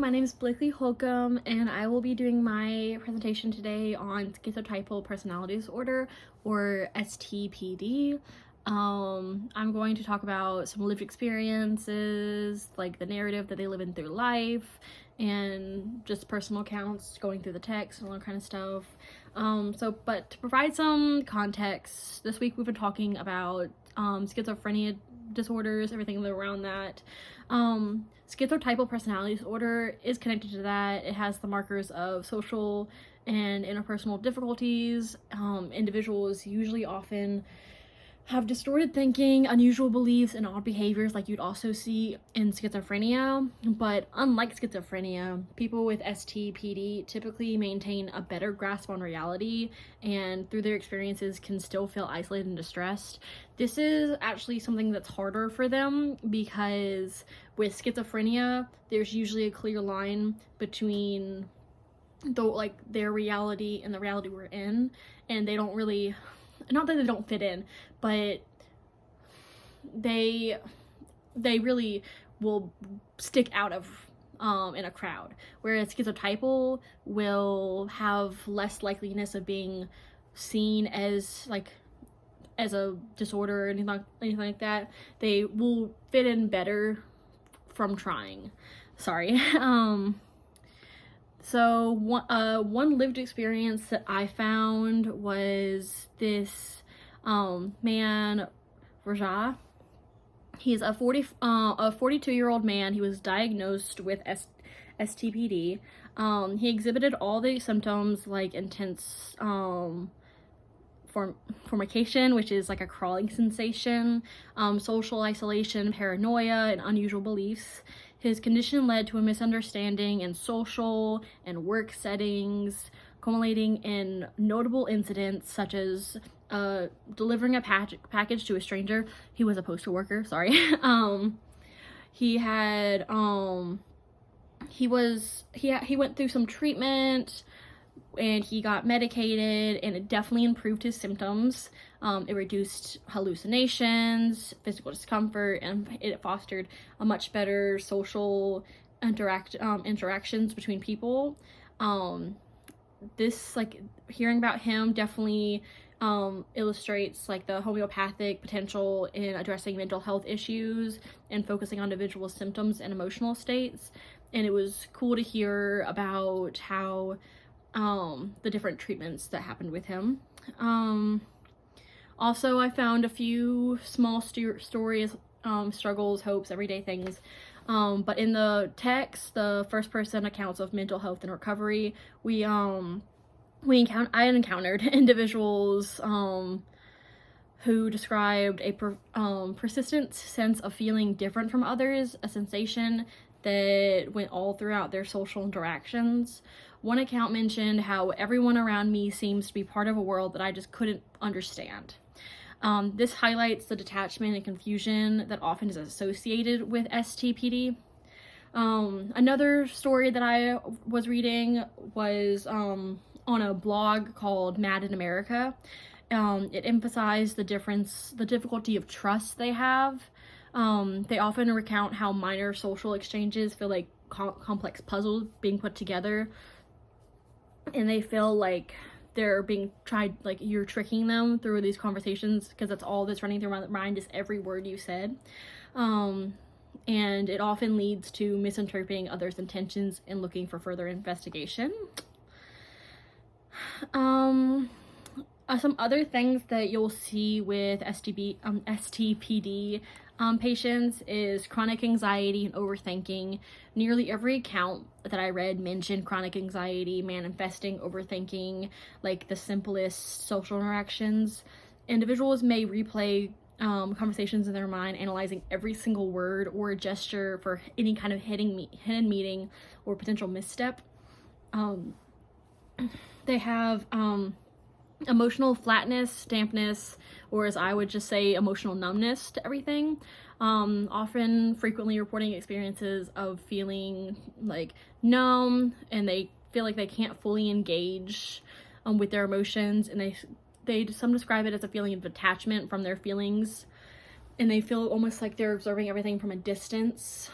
my name is Blakely Holcomb, and I will be doing my presentation today on schizotypal personality disorder, or STPD. I'm going to talk about some lived experiences, like the narrative that they live in through life, and just personal accounts going through the text and all that kind of stuff. But to provide some context, this week we've been talking about schizophrenia disorders, everything around that. Schizotypal personality disorder is connected to that. It has the markers of social and interpersonal difficulties. Individuals usually often have distorted thinking, unusual beliefs, and odd behaviors like you'd also see in schizophrenia. But unlike schizophrenia, people with STPD typically maintain a better grasp on reality and through their experiences can still feel isolated and distressed. This is actually something that's harder for them because with schizophrenia, there's usually a clear line between their reality and the reality we're in, and they don't really, not that they don't fit in, but they really will stick out of in a crowd, whereas schizotypal will have less likeliness of being seen as a disorder or anything like that. They will fit in better from trying. Sorry. So one lived experience that I found was this man, Raja. He's a 42-year-old man. He was diagnosed with STPD. He exhibited all the symptoms like intense formication, which is like a crawling sensation, social isolation, paranoia, and unusual beliefs. His condition led to a misunderstanding in social and work settings, culminating in notable incidents such as delivering a package to a stranger. He was a postal worker, sorry. He had he went through some treatment and he got medicated, and it definitely improved his symptoms. It reduced hallucinations, physical discomfort, and it fostered a much better social interactions between people. Hearing about him definitely illustrates like the homeopathic potential in addressing mental health issues and focusing on individual symptoms and emotional states. And it was cool to hear about how the different treatments that happened with him. Also, I found a few small stories, struggles, hopes, everyday things. But in the text, the first person accounts of mental health and recovery, I encountered individuals who described a persistent sense of feeling different from others, a sensation that went all throughout their social interactions. One account mentioned how everyone around me seems to be part of a world that I just couldn't understand. This highlights the detachment and confusion that often is associated with STPD. Another story that I was reading was on a blog called Mad in America. It emphasized the difficulty of trust they have. They often recount how minor social exchanges feel like complex puzzles being put together, and they feel like they're being tried, like you're tricking them through these conversations, because that's all that's running through my mind is every word you said. And it often leads to misinterpreting others' intentions and looking for further investigation. Some other things that you'll see with STPD patients is chronic anxiety and overthinking. Nearly every account that I read mentioned chronic anxiety manifesting overthinking, like the simplest social interactions. Individuals may replay conversations in their mind, analyzing every single word or gesture for any kind of hidden meaning or potential misstep. They have emotional flatness, dampness, or as I would just say, emotional numbness to everything. Often frequently reporting experiences of feeling like numb, and they feel like they can't fully engage with their emotions, and some describe it as a feeling of detachment from their feelings, and they feel almost like they're observing everything from a distance.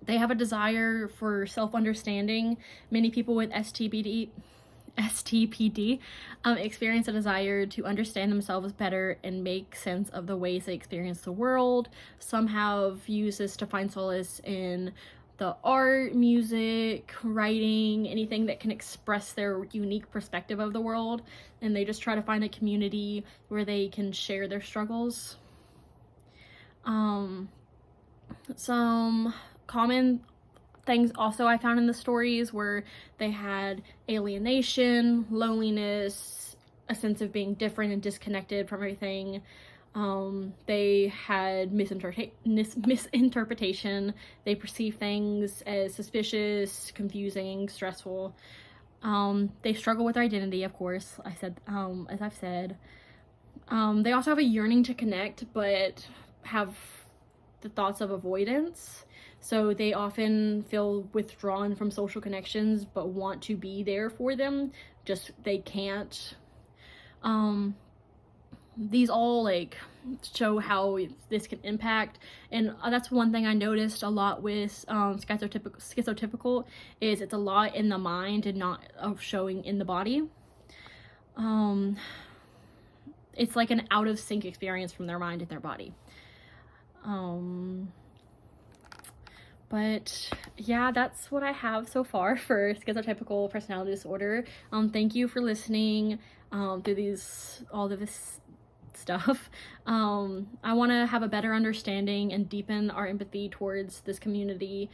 They have a desire for self-understanding. Many people with STPD experience a desire to understand themselves better and make sense of the ways they experience the world. Some have used this to find solace in the art, music, writing, anything that can express their unique perspective of the world, and they just try to find a community where they can share their struggles. Some common things also I found in the stories were they had alienation, loneliness, a sense of being different and disconnected from everything. They had misinterpretation. They perceive things as suspicious, confusing, stressful. They struggle with their identity, of course, as I've said. They also have a yearning to connect, but have the thoughts of avoidance. So they often feel withdrawn from social connections, but want to be there for them, just they can't. These all like show how this can impact, and that's one thing I noticed a lot with schizotypical is it's a lot in the mind and not showing in the body. It's like an out of sync experience from their mind and their body. But yeah, that's what I have so far for schizotypical personality disorder. Thank you for listening through all of this stuff. I want to have a better understanding and deepen our empathy towards this community.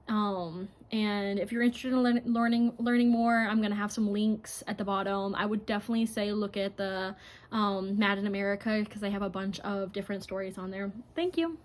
And if you're interested in learning more, I'm going to have some links at the bottom. I would definitely say look at the Mad in America because they have a bunch of different stories on there. Thank you.